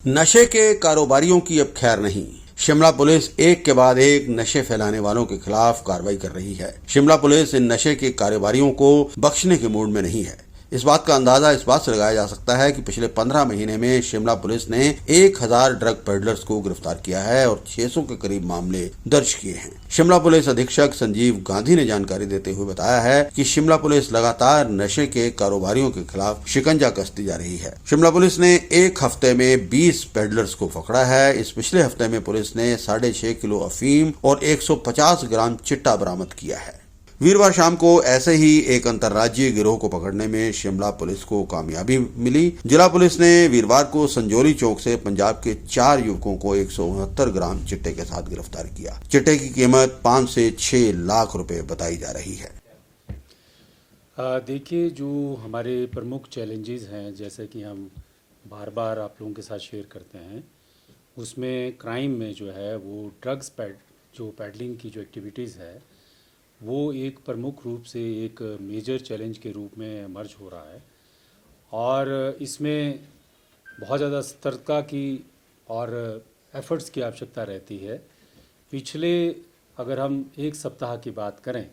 नशे के कारोबारियों की अब खैर नहीं। शिमला पुलिस एक के बाद एक नशे फैलाने वालों के खिलाफ कार्रवाई कर रही है। शिमला पुलिस इन नशे के कारोबारियों को बख्शने के मूड में नहीं है। इस बात का अंदाजा इस बात से लगाया जा सकता है कि पिछले 15 महीने में शिमला पुलिस ने 1000 ड्रग पेडलर्स को गिरफ्तार किया है और 600 के करीब मामले दर्ज किए हैं। शिमला पुलिस अधीक्षक संजीव गांधी ने जानकारी देते हुए बताया है कि शिमला पुलिस लगातार नशे के कारोबारियों के खिलाफ शिकंजा कसती जा रही है। शिमला पुलिस ने एक हफ्ते में 20 पेडलर्स को पकड़ा है। इस पिछले हफ्ते में पुलिस ने 6.5 किलो अफीम और 150 ग्राम चिट्टा बरामद किया है। वीरवार शाम को ऐसे ही एक अंतर्राज्यीय गिरोह को पकड़ने में शिमला पुलिस को कामयाबी मिली। जिला पुलिस ने वीरवार को संजौली चौक से पंजाब के 4 युवकों को 169 ग्राम चिट्टे के साथ गिरफ्तार किया। चिट्टे की कीमत 5 से 6 लाख रुपए बताई जा रही है। देखिए, जो हमारे प्रमुख चैलेंजेस हैं, जैसे कि हम बार बार आप लोगों के साथ शेयर करते हैं, उसमें क्राइम में जो है वो ड्रग्स पैडलिंग की जो एक्टिविटीज़ है वो एक प्रमुख रूप से एक मेजर चैलेंज के रूप में इमर्ज हो रहा है और इसमें बहुत ज़्यादा सतर्कता की और एफर्ट्स की आवश्यकता रहती है। पिछले अगर हम एक सप्ताह की बात करें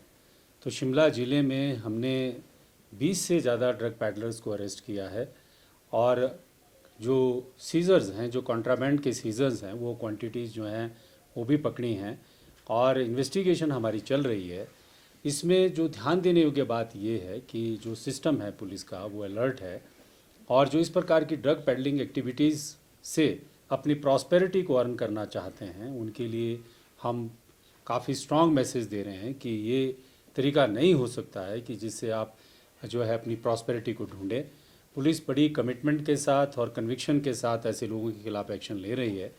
तो शिमला ज़िले में हमने 20 से ज़्यादा ड्रग पैडलर्स को अरेस्ट किया है और जो सीजर्स हैं, जो कॉन्ट्राबैंड के सीजर्स हैं, वो क्वांटिटीज़ जो हैं वो भी पकड़ी हैं और इन्वेस्टिगेशन हमारी चल रही है। इसमें जो ध्यान देने योग्य बात ये है कि जो सिस्टम है पुलिस का वो अलर्ट है और जो इस प्रकार की ड्रग पेडलिंग एक्टिविटीज़ से अपनी प्रॉस्पेरिटी को अर्न करना चाहते हैं उनके लिए हम काफ़ी स्ट्रॉन्ग मैसेज दे रहे हैं कि ये तरीका नहीं हो सकता है कि जिससे आप जो है अपनी प्रॉस्पेरिटी को ढूंढें। पुलिस बड़ी कमिटमेंट के साथ और कन्विक्शन के साथ ऐसे लोगों के खिलाफ एक्शन ले रही है।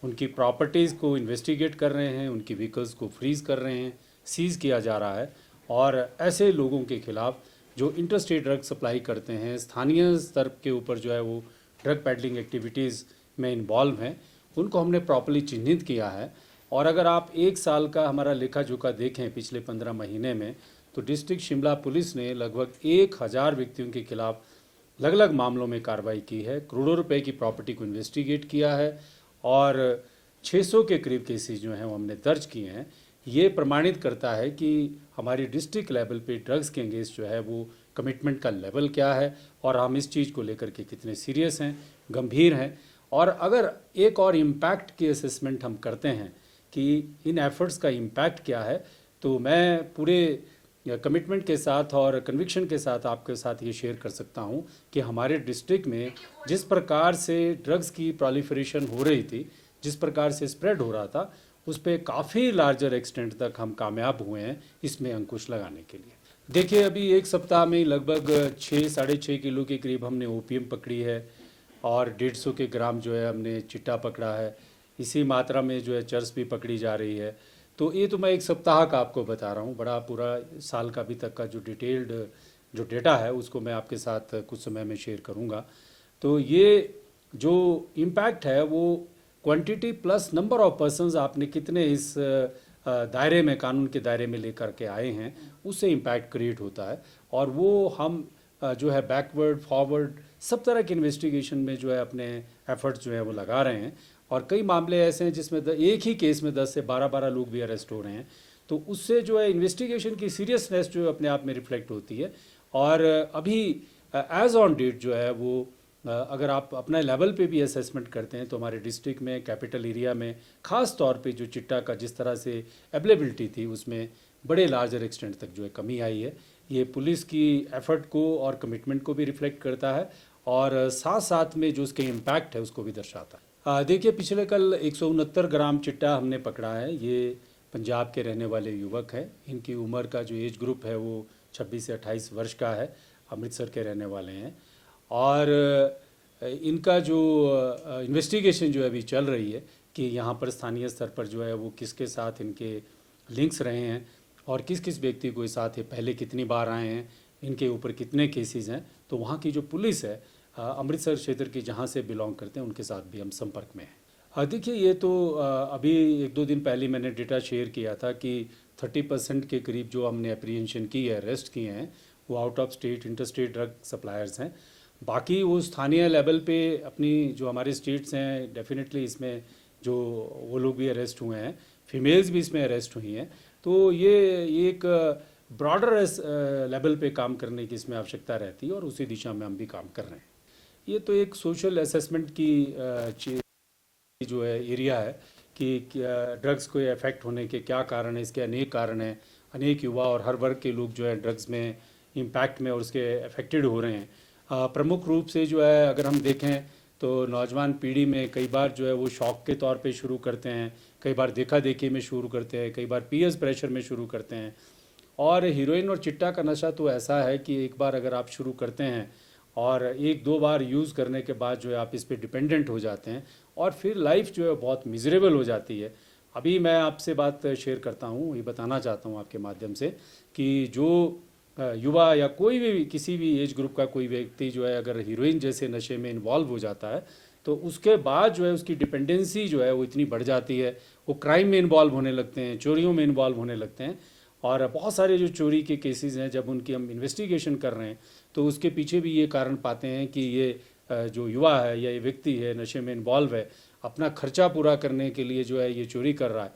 उनकी प्रॉपर्टीज़ को इन्वेस्टिगेट कर रहे हैं, उनकी व्हीकल्स को फ्रीज़ कर रहे हैं, सीज़ किया जा रहा है और ऐसे लोगों के खिलाफ जो इंटरस्टेट ड्रग सप्लाई करते हैं, स्थानीय स्तर के ऊपर जो है वो ड्रग पैडलिंग एक्टिविटीज़ में इन्वॉल्व हैं, उनको हमने प्रॉपर्ली चिन्हित किया है। और अगर आप एक साल का हमारा लेखा जोखा देखें पिछले 15 महीने में तो डिस्ट्रिक्ट शिमला पुलिस ने लगभग 1000 व्यक्तियों के खिलाफ अलग अलग मामलों में कार्रवाई की है, करोड़ों रुपए की प्रॉपर्टी को इन्वेस्टिगेट किया है और 600 के करीब केसेस जो हैं वो हमने दर्ज किए हैं। ये प्रमाणित करता है कि हमारी डिस्ट्रिक्ट लेवल पे ड्रग्स के अगेंस्ट जो है वो कमिटमेंट का लेवल क्या है और हम इस चीज़ को लेकर के कितने सीरियस हैं, गंभीर हैं। और अगर एक और इम्पैक्ट की असेसमेंट हम करते हैं कि इन एफर्ट्स का इम्पैक्ट क्या है, तो मैं पूरे कमिटमेंट के साथ और कन्विक्शन के साथ आपके साथ ये शेयर कर सकता हूँ कि हमारे डिस्ट्रिक्ट में जिस प्रकार से ड्रग्स की प्रोलिफरेशन हो रही थी, जिस प्रकार से स्प्रेड हो रहा था, उस पर काफ़ी लार्जर एक्सटेंट तक हम कामयाब हुए हैं इसमें अंकुश लगाने के लिए। देखिए, अभी एक सप्ताह में लगभग 6-6.5 किलो के करीब हमने ओपीएम पकड़ी है और 150 के ग्राम जो है हमने चिट्टा पकड़ा है। इसी मात्रा में जो है चरस भी पकड़ी जा रही है। तो ये तो मैं एक सप्ताह का आपको बता रहा हूँ, बड़ा पूरा साल का अभी तक का जो डिटेल्ड जो डेटा है उसको मैं आपके साथ कुछ समय में शेयर करूँगा। तो ये जो इम्पैक्ट है वो quantity plus number of persons आपने कितने इस दायरे में, कानून के दायरे में लेकर के आए हैं, उससे इम्पैक्ट क्रिएट होता है। और वो हम जो है बैकवर्ड फॉरवर्ड सब तरह के इन्वेस्टिगेशन में जो है अपने एफर्ट्स जो है वो लगा रहे हैं और कई मामले ऐसे हैं जिसमें एक ही केस में 10 से 12 लोग भी अरेस्ट हो रहे हैं। तो उससे जो है इन्वेस्टिगेशन की सीरियसनेस जो अपने आप में रिफ्लेक्ट होती है। और अभी एज ऑन डेट जो है वो अगर आप अपने लेवल पे भी असेसमेंट करते हैं तो हमारे डिस्ट्रिक्ट में कैपिटल एरिया में ख़ास तौर पे जो चिट्टा का जिस तरह से अवेलेबिलिटी थी उसमें बड़े लार्जर एक्सटेंट तक जो है कमी आई है। ये पुलिस की एफर्ट को और कमिटमेंट को भी रिफ्लेक्ट करता है और साथ साथ में जो उसके इम्पैक्ट है उसको भी दर्शाता है। देखिए, पिछले कल 169 ग्राम चिट्टा हमने पकड़ा है। ये पंजाब के रहने वाले युवक हैं। इनकी उम्र का जो एज ग्रुप है वो 26 से 28 वर्ष का है, अमृतसर के रहने वाले हैं और इनका जो इन्वेस्टिगेशन जो है अभी चल रही है कि यहाँ पर स्थानीय स्तर पर जो है वो किसके साथ इनके लिंक्स रहे हैं और किस किस व्यक्ति को साथ ये पहले कितनी बार आए हैं, इनके ऊपर कितने केसेस हैं। तो वहाँ की जो पुलिस है अमृतसर क्षेत्र की जहाँ से बिलोंग करते हैं उनके साथ भी हम संपर्क में हैं। देखिए, ये तो अभी 1-2 दिन पहले मैंने डेटा शेयर किया था कि 30% के करीब जो हमने अप्रीहेंशन की है, अरेस्ट किए हैं, वो out of state interstate drug suppliers हैं। बाकी वो स्थानीय लेवल पे अपनी जो हमारे स्टेट्स हैं डेफिनेटली इसमें जो वो लोग भी अरेस्ट हुए हैं, फीमेल्स भी इसमें अरेस्ट हुई हैं, तो ये एक ब्रॉडर लेवल पे काम करने की इसमें आवश्यकता रहती है और उसी दिशा में हम भी काम कर रहे हैं। ये तो एक सोशल असेसमेंट की जो है एरिया है कि ड्रग्स को इफेक्ट होने के क्या कारण है, इसके अनेक कारण हैं, अनेक युवा और हर वर्ग के लोग जो है ड्रग्स में इम्पैक्ट में और उसके अफेक्टेड हो रहे हैं। प्रमुख रूप से जो है अगर हम देखें तो नौजवान पीढ़ी में कई बार जो है वो शौक के तौर पे शुरू करते हैं, कई बार देखा देखी में शुरू करते हैं, कई बार पीयर्स प्रेशर में शुरू करते हैं। और हीरोइन और चिट्टा का नशा तो ऐसा है कि एक बार अगर आप शुरू करते हैं और एक दो बार यूज़ करने के बाद जो है आप इस पे डिपेंडेंट हो जाते हैं और फिर लाइफ जो है बहुत मिजरेबल हो जाती है। अभी मैं आपसे बात शेयर करता हूँ, ये बताना चाहता हूँ आपके माध्यम से कि जो युवा या कोई भी किसी भी एज ग्रुप का कोई व्यक्ति जो है अगर हीरोइन जैसे नशे में इन्वॉल्व हो जाता है तो उसके बाद जो है उसकी डिपेंडेंसी जो है वो इतनी बढ़ जाती है, वो क्राइम में इन्वॉल्व होने लगते हैं, चोरियों में इन्वॉल्व होने लगते हैं। और बहुत सारे जो चोरी के केसेस हैं जब उनकी हम इन्वेस्टिगेशन कर रहे हैं तो उसके पीछे भी ये कारण पाते हैं कि ये जो युवा है या ये व्यक्ति है नशे में इन्वॉल्व है, अपना खर्चा पूरा करने के लिए जो है ये चोरी कर रहा है।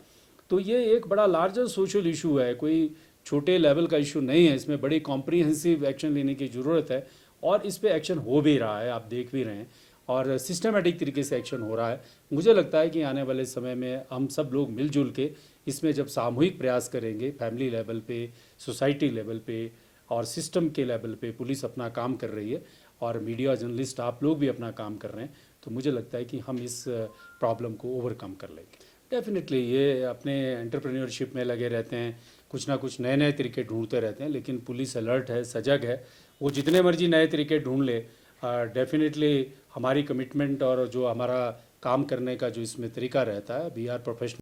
तो ये एक बड़ा लार्जर सोशल इशू है, कोई छोटे लेवल का इशू नहीं है, इसमें बड़ी कॉम्प्रिहेंसिव एक्शन लेने की ज़रूरत है और इस पे एक्शन हो भी रहा है, आप देख भी रहे हैं और सिस्टमेटिक तरीके से एक्शन हो रहा है। मुझे लगता है कि आने वाले समय में हम सब लोग मिलजुल के इसमें जब सामूहिक प्रयास करेंगे, फैमिली लेवल पे, सोसाइटी लेवल पे और सिस्टम के लेवल पे, पुलिस अपना काम कर रही है और मीडिया जर्नलिस्ट आप लोग भी अपना काम कर रहे हैं, तो मुझे लगता है कि हम इस प्रॉब्लम को ओवरकम कर लेंगे। डेफिनेटली ये अपने एंटरप्रेन्योरशिप में लगे रहते हैं, कुछ ना कुछ नए नए तरीके ढूंढते रहते हैं, लेकिन पुलिस अलर्ट है, सजग है, वो जितने मर्जी नए तरीके ढूंढ ले, डेफिनेटली हमारी कमिटमेंट और जो हमारा काम करने का जो इसमें तरीका रहता है, वी आर प्रोफेशनल।